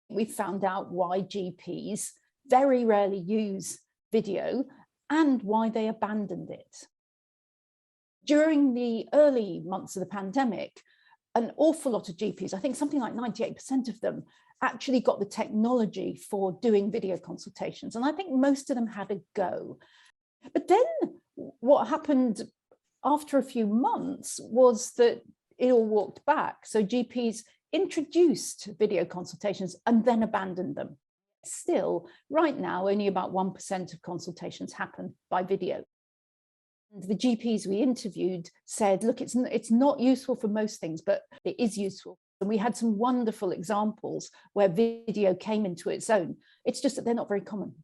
We found out why GPs very rarely use video and why they abandoned it. During the early months of the pandemic, an awful lot of GPs, I think something like 98% of them, actually got the technology for doing video consultations. And I think most of them had a go. But then what happened after a few months was that it all walked back. So GPs introduced video consultations and then abandoned them. Still, right now, only about 1% of consultations happen by video. The GPs we interviewed said, look, it's not useful for most things, but it is useful. And we had some wonderful examples where video came into its own. It's just that they're not very common.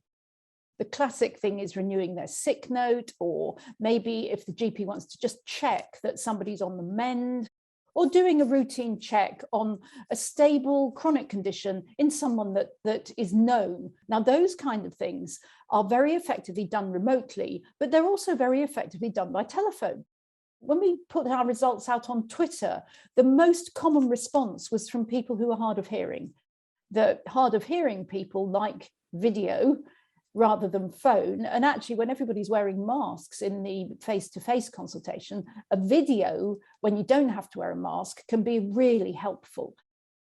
The classic thing is renewing their sick note, or maybe if the GP wants to just check that somebody's on the mend, or doing a routine check on a stable chronic condition in someone that is known. Now, those kind of things are very effectively done remotely, but they're also very effectively done by telephone. When we put our results out on Twitter, the most common response was from people who are hard of hearing. The hard of hearing people like video rather than phone. And actually, when everybody's wearing masks in the face-to-face consultation, a video, when you don't have to wear a mask, can be really helpful.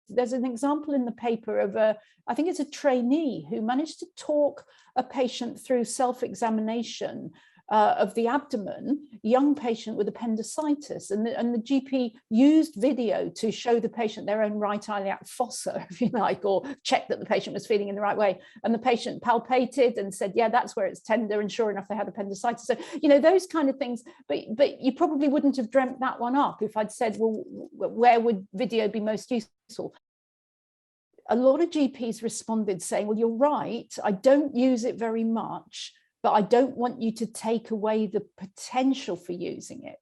There's an example in the paper of I think it's a trainee who managed to talk a patient through self-examination of the abdomen, young patient with appendicitis, and the GP used video to show the patient their own right iliac fossa, if you like, or check that the patient was feeling in the right way. And the patient palpated and said, yeah, that's where it's tender. And sure enough, they had appendicitis. So, you know, those kind of things. But you probably wouldn't have dreamt that one up if I'd said, well, where would video be most useful? A lot of GPs responded saying, well, you're right, I don't use it very much, but I don't want you to take away the potential for using it.